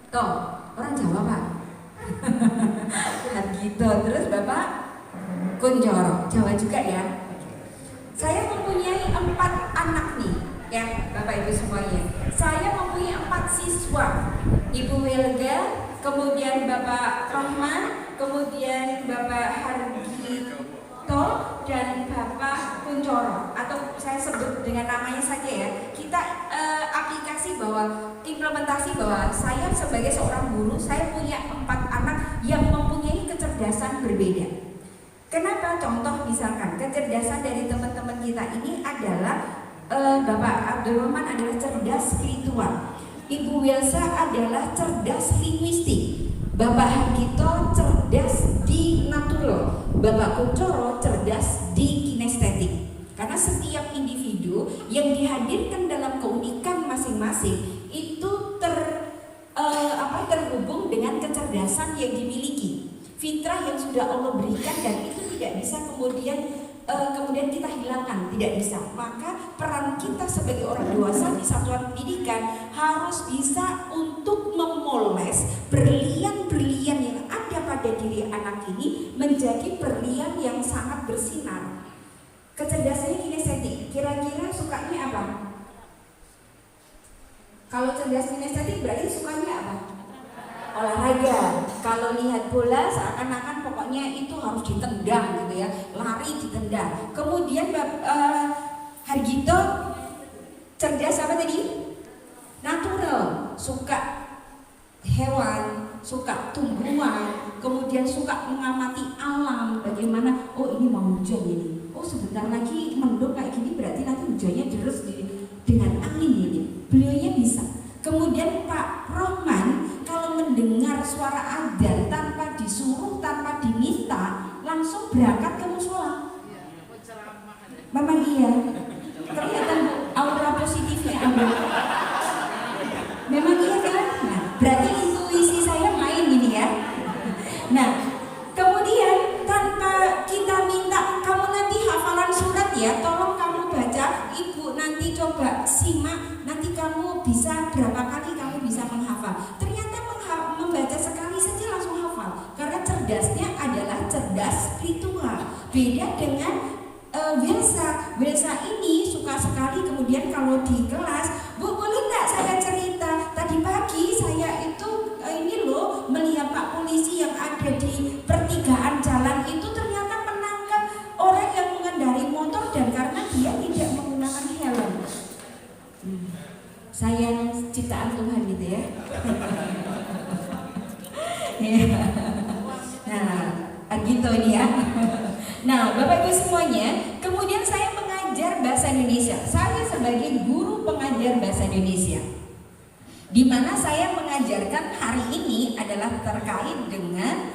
Toh, orang Jawa Pak. Hargito, terus Bapak Kunchoro, Jawa juga ya. Saya mempunyai 4 anak nih, ya Bapak Ibu semuanya. Saya mempunyai 4 siswa, Ibu Wilga, kemudian Bapak Rahman, kemudian Bapak Hargito, dan Bapak Kunchoro, atau saya sebut dengan namanya saja ya. Kita aplikasi bahwa implementasi bahwa saya sebagai seorang guru, saya punya 4 anak yang mempunyai kecerdasan berbeda. Kenapa? Contoh misalkan kecerdasan dari teman-teman kita ini adalah Bapak Abdul Rahman adalah cerdas spiritual, Ibu Wilsa adalah cerdas linguistik, Bapak Hargito cerdas di natural, Bapak Kunchoro cerdas di kinestetik. Karena setiap individu yang dihadirkan dalam keunikan masing-masing itu terhubung dengan kecerdasan yang dimiliki, fitrah yang sudah Allah berikan, dan itu tidak bisa kemudian kita hilangkan, tidak bisa. Maka peran kita sebagai orang dewasa di satuan pendidikan harus bisa untuk memoles berlian-berlian yang ada pada diri anak ini menjadi berlian yang sangat bersinar. Kecerdasannya kinestetik, kira-kira sukanya apa? Kalau cerdas kinestetik berarti sukanya apa? Olahraga. Kalau lihat bola seakan-akan pokoknya itu harus ditendang gitu ya, lari ditendang. Kemudian Hargito cerdas apa tadi? Natural, suka hewan, suka tumbuhan, kemudian suka mengamati alam, bagaimana, oh ini mau hujan ini, oh sebentar lagi mendung kayak gini berarti nanti hujannya deres dengan angin ini. Beliaunya bisa. Kemudian Pak Rohman kalau mendengar suara adzan tanpa disuruh, tanpa diminta, langsung berangkat ke musola. Memang iya. Kelihatan aura positifnya ada. Memang iya kan? Nah, berarti intuisi saya main ini ya. Nah, kemudian tanpa kita minta, kamu nanti hafalan surat ya, tolong kamu baca, Ibu nanti coba simak, nanti kamu bisa berapa kali kamu bisa menghafal. Ternyata membaca sekali saja langsung hafal, karena cerdasnya adalah cerdas spiritual. Beda dengan Wilsa ini suka sekali kemudian kalau di kelas, Bu boleh nggak saya cerita, tadi pagi saya itu ini loh melihat Pak polisi yang ada di pertigaan jalan itu ternyata menangkap orang yang mengendari motor dan karena dia tidak menggunakan helm. Sayang ciptaan Tuhan gitu ya. Nah, gitu ini ya. Nah, Bapak Ibu semuanya, kemudian saya mengajar bahasa Indonesia. Saya sebagai guru pengajar bahasa Indonesia, di mana saya mengajarkan hari ini adalah terkait dengan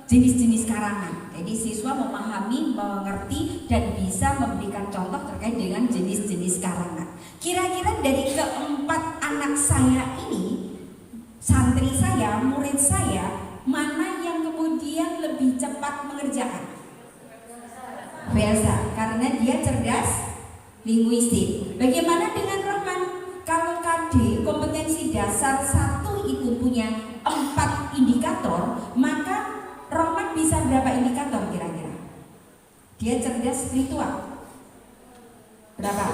jenis-jenis karangan. Jadi siswa memahami, mengerti, dan bisa memberikan contoh terkait dengan jenis-jenis karangan. Kira-kira dari keempat anak saya ini, santri saya, murid saya, mana yang kemudian lebih cepat mengerjakan? Biasa, karena dia cerdas linguistik. Bagaimana dengan Rahman? Kalau KD kompetensi dasar 1 itu punya 4 indikator, maka Rahman bisa berapa indikator kira-kira? Dia cerdas spiritual. Berapa?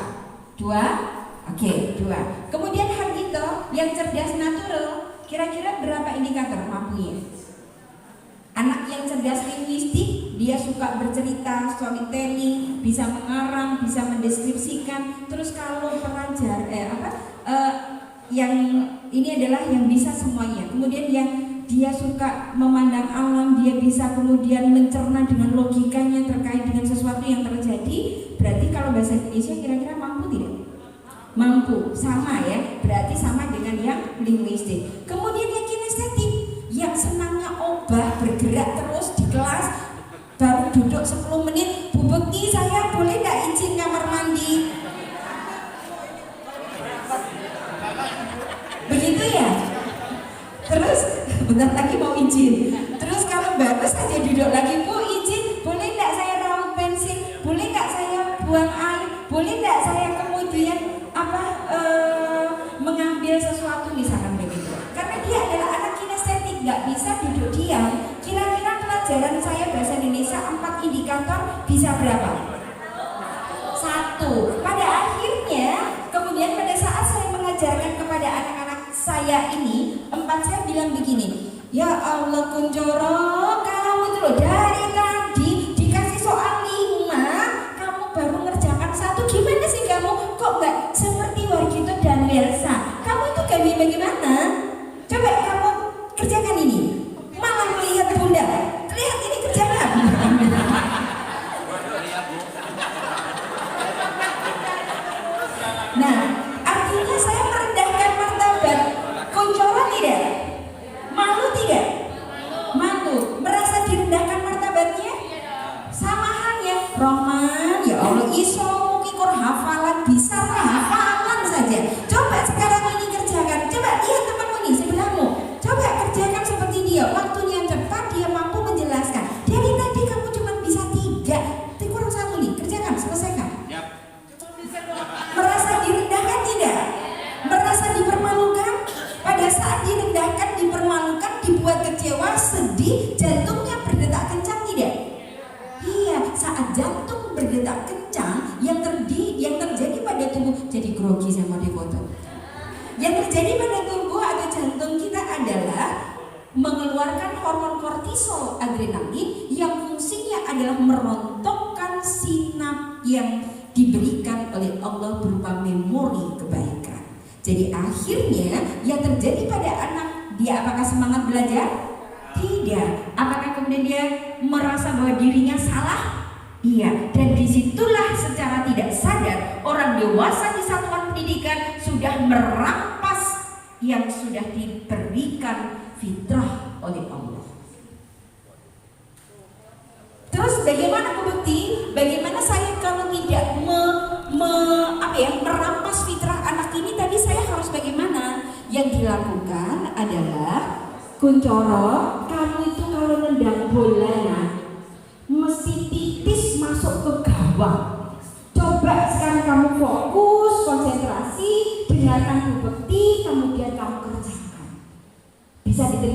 2? Oke, 2. Kemudian Hargito yang cerdas natural, kira-kira berapa indikator mampunya? Anak yang cerdas linguistik, dia suka bercerita, storytelling, bisa mengarang, bisa mendeskripsikan. Terus kalau pelajar yang ini adalah yang bisa semuanya. Kemudian yang dia suka memandang alam, dia bisa kemudian mencerna dengan logikanya terkait dengan sesuatu yang terjadi. Berarti kalau bahasa Indonesia kira-kira mampu tidak? Mampu, sama ya. Berarti sama dengan yang linguistik. Kemudian yang kinestetik, yang senangnya obah, bergerak terus di kelas, baru duduk 10 menit, Bu Bekti saya boleh nggak izin kamar mandi? Begitu ya? Terus bentar lagi mau izin. Terus kalau baru saja duduk lagi, Bu izin, boleh nggak saya raut bensin? Boleh nggak saya buang air? Boleh nggak saya kemudian mengambil sesuatu misalkan begitu? indikator bisa berapa? 1. Pada akhirnya, kemudian pada saat saya mengajarkan kepada anak-anak saya ini, 4 saya bilang begini, ya Allah Kunchoro, kamu itu loh dari tadi dikasih soal 5, kamu baru ngerjakan 1, gimana sih kamu? Kok nggak seperti Wargito dan Wersa? Kamu itu gawe bagaimana? Coba kamu kerjakan ini. Malah melihat bunda, lihat ini kerjaan. Nah, artinya saya merendahkan martabat Kunchoro tidak? Malu tidak? Malu. Merasa direndahkan martabatnya? Sama halnya Rohman, ya Allah iso mukikur hafalan, bisa hafalan saja. Coba sekarang ini kerjakan. Coba lihat temanmu nih sebelahmu. Coba kerjakan seperti dia. Waktunya cepat, dia mampu menjelaskan. Dari tadi kamu cuma bisa 3, kurang 1 nih. Kerjakan, selesaikan. Merasa direndahkan tidak? Merasa dipermalukan? Pada saat direndahkan, dipermalukan, dibuat kecewa, sedih, jantungnya berdetak kencang tidak? Iya, saat jantung berdetak kencang, yang terjadi pada tubuh, jadi grogi sama devoto. Yang terjadi pada tubuh atau jantung kita adalah mengeluarkan hormon kortisol, adrenalin, yang fungsinya adalah merontokkan sinap yang diberikan oleh Allah berupa memori kebaikan. Jadi akhirnya yang terjadi pada anak, dia apakah semangat belajar? Tidak. Apakah kemudian dia merasa bahwa dirinya salah? Iya. Dan disitulah secara tidak sadar orang dewasa di satuan pendidikan sudah merampas yang sudah diberikan fitrah oleh Allah. Terus bagaimana bukti? Bagaimana saya kalau tidak merampas fitrah anak ini, tadi saya harus bagaimana? Yang dilakukan adalah Kunchoro, kamu itu kalau nendang bola mesti tipis masuk ke gawang. Coba sekarang kamu fokus, konsentrasi, dengarkan Bu Bekti, kemudian kamu kerjakan. Bisa diterima?